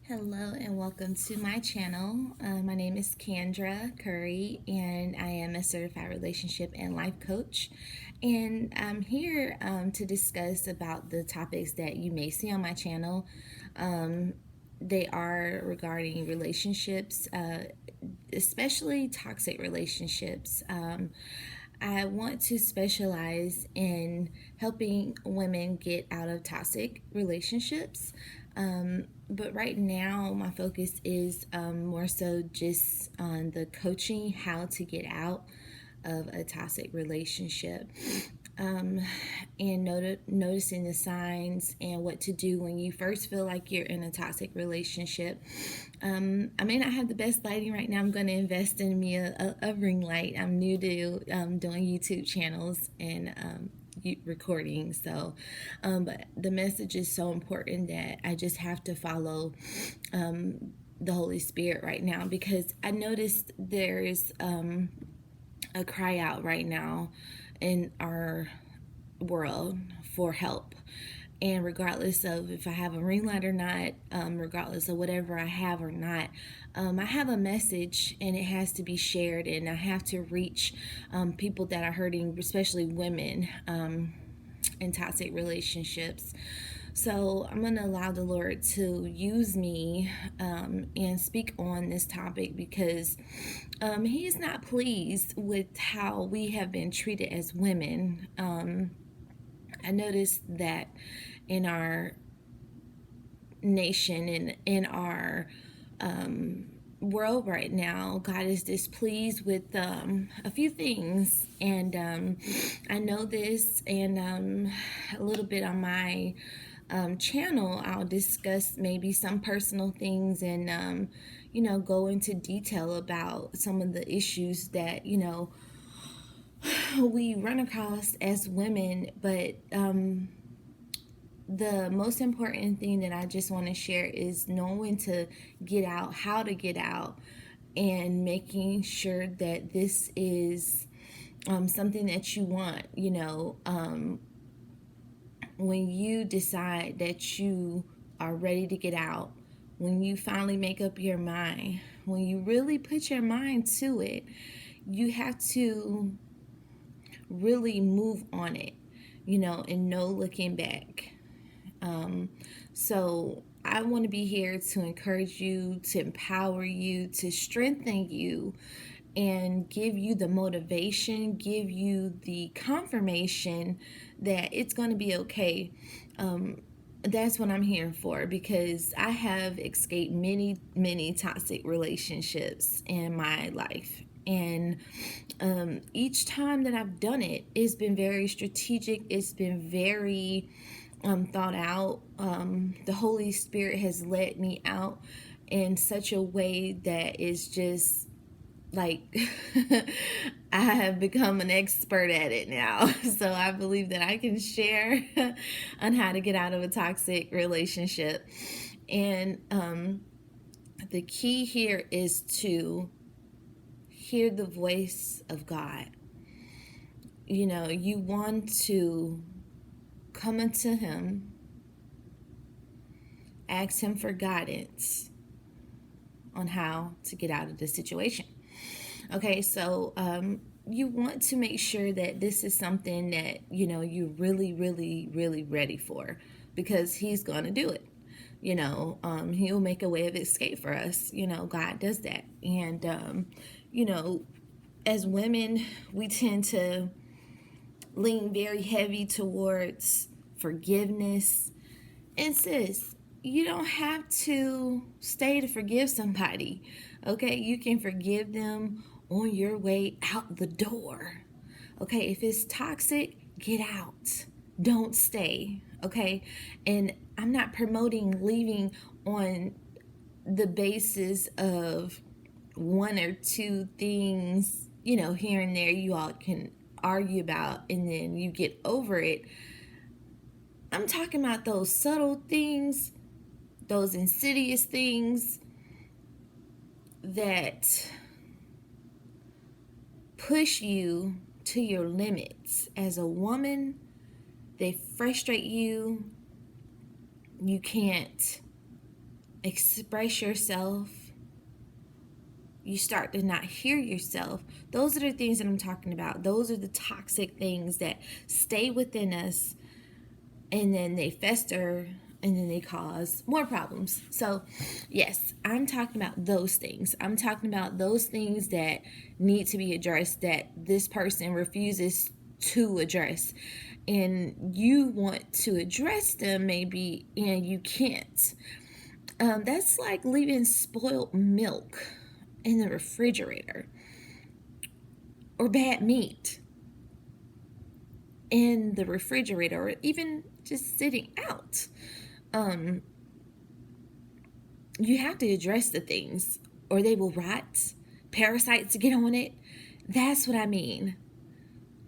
Hello and welcome to my channel. My name is Kendra Curry and I am a certified relationship and life coach. And I'm here to discuss about the topics that you may see on my channel. They are regarding relationships, especially toxic relationships. I want to specialize in helping women get out of toxic relationships. But right now, my focus is more so just on the coaching how to get out of a toxic relationship. Um, and noticing the signs and what to do when you first feel like you're in a toxic relationship. I may not have the best lighting right now. I'm going to invest in me a ring light. I'm new to doing YouTube channels and recording. So, but the message is so important that I just have to follow the Holy Spirit right now because I noticed there's a cry out right now in our world for help. And regardless of if I have a ring light or not, regardless of whatever I have or not, I have a message and it has to be shared, and I have to reach people that are hurting, especially women in toxic relationships. So I'm going to allow the Lord to use me and speak on this topic because He's not pleased with how we have been treated as women. I noticed that in our nation and in our world right now, God is displeased with a few things, and I know this, and a little bit on my channel, I'll discuss maybe some personal things and go into detail about some of the issues that we run across as women, but the most important thing that I just want to share is knowing to get out, how to get out, and making sure that this is something that you want. When you decide that you are ready to get out, when you finally make up your mind, when you really put your mind to it, you have to really move on it, and no looking back. So I want to be here to encourage you, to empower you, to strengthen you, and give you the motivation, give you the confirmation that it's going to be okay. That's what I'm here for, because I have escaped many toxic relationships in my life. And each time that I've done it, it's been very strategic. It's been very thought out. The Holy Spirit has led me out in such a way that is just like I have become an expert at it now. So I believe that I can share on how to get out of a toxic relationship. And the key here is to hear the voice of God. You want to come unto Him, ask Him for guidance on how to get out of the situation. Okay, so you want to make sure that this is something that you're really ready for, because He's going to do it. He'll make a way of escape for us. God does that. And as women, we tend to lean very heavy towards forgiveness. And sis, you don't have to stay to forgive somebody. Okay, you can forgive them on your way out the door. Okay, if it's toxic, get out. Don't stay. Okay, and I'm not promoting leaving on the basis of one or two things, here and there you all can argue about and then you get over it. I'm talking about those subtle things, those insidious things that push you to your limits. As a woman, they frustrate you. You can't express yourself, you start to not hear yourself. Those are the things that I'm talking about. Those are the toxic things that stay within us, and then they fester, and then they cause more problems. So yes, I'm talking about those things. I'm talking about those things that need to be addressed, that this person refuses to address, and you want to address them maybe, and you can't. That's like leaving spoiled milk in the refrigerator, or bad meat in the refrigerator, or even just sitting out. You have to address the things, or they will rot. Parasites get on it. That's what I mean.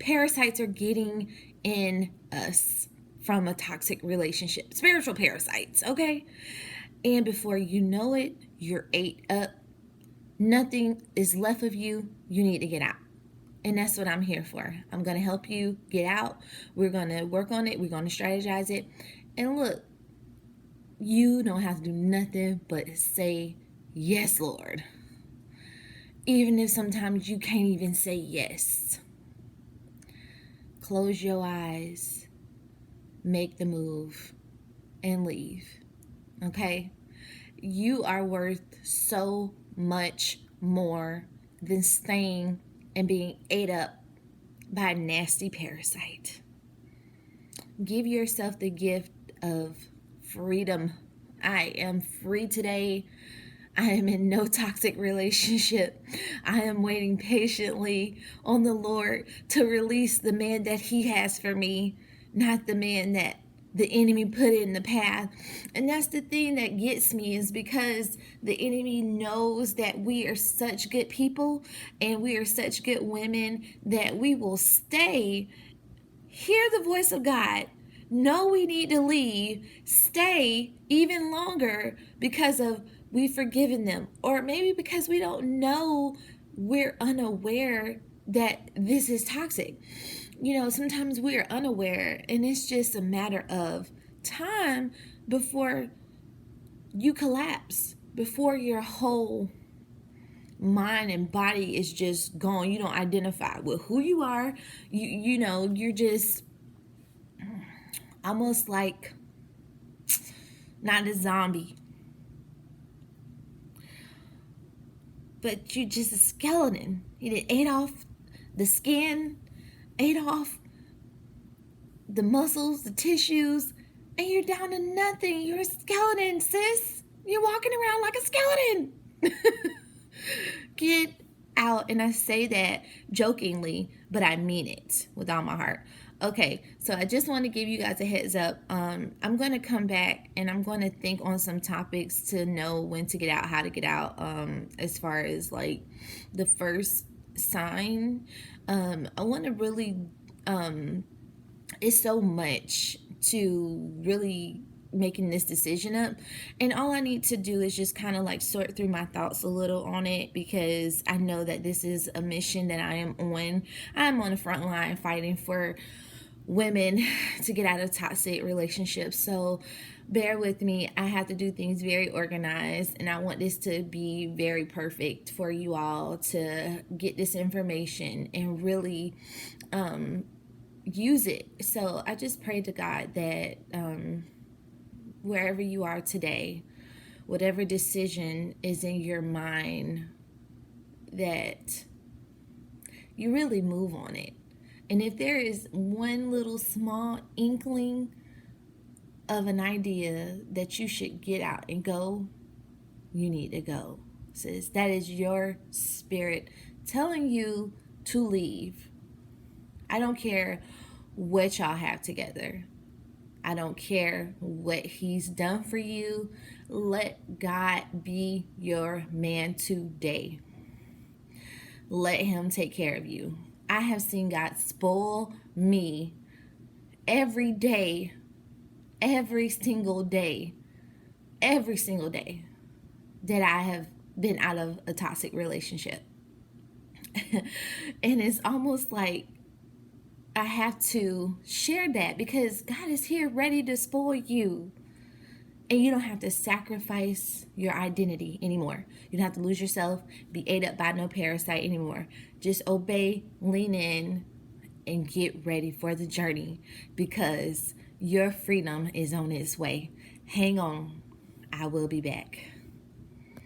Parasites are getting in us from a toxic relationship. Spiritual parasites, okay? And before you know it, you're ate up. Nothing is left of you. You need to get out. And that's what I'm here for. I'm going to help you get out. We're going to work on it. We're going to strategize it. And look, you don't have to do nothing but say, yes, Lord. Even if sometimes you can't even say yes. Close your eyes, make the move, and leave. Okay? You are worth so much more than staying and being ate up by a nasty parasite. Give yourself the gift of freedom. I am free today. I am in no toxic relationship. I am waiting patiently on the Lord to release the man that He has for me, not the man that the enemy put in the path. And that's the thing that gets me, is because the enemy knows that we are such good people and we are such good women that we will stay, hear the voice of God, know we need to leave, stay even longer because of we've forgiven them, or maybe because we don't know, we're unaware that this is toxic. Sometimes we are unaware, and it's just a matter of time before you collapse, before your whole mind and body is just gone. You don't identify with who you are. You're just almost like not a zombie, but you're just a skeleton. It ate off the skin, ate off the muscles, the tissues, and you're down to nothing. You're a skeleton, sis. You're walking around like a skeleton. Get out. And I say that jokingly, but I mean it with all my heart. Okay, so I just want to give you guys a heads up. I'm going to come back and I'm going to think on some topics to know when to get out, how to get out, as far as like the first sign. I want to really, it's so much to really making this decision up, and all I need to do is just kind of like sort through my thoughts a little on it, because I know that this is a mission that I'm on the front line fighting for women to get out of toxic relationships. So bear with me. I have to do things very organized, and I want this to be very perfect for you all to get this information and really use it. So I just pray to God that wherever you are today, whatever decision is in your mind, that you really move on it. And if there is one little small inkling of an idea that you should get out and go, you need to go, sis. That is your spirit telling you to leave. I don't care what y'all have together. I don't care what He's done for you. Let God be your man today. Let Him take care of you. I have seen God spoil me every day, every single day that I have been out of a toxic relationship. And it's almost like I have to share that, because God is here ready to spoil you. And you don't have to sacrifice your identity anymore. You don't have to lose yourself, be ate up by no parasite anymore. Just obey, lean in, and get ready for the journey because your freedom is on its way. Hang on, I will be back.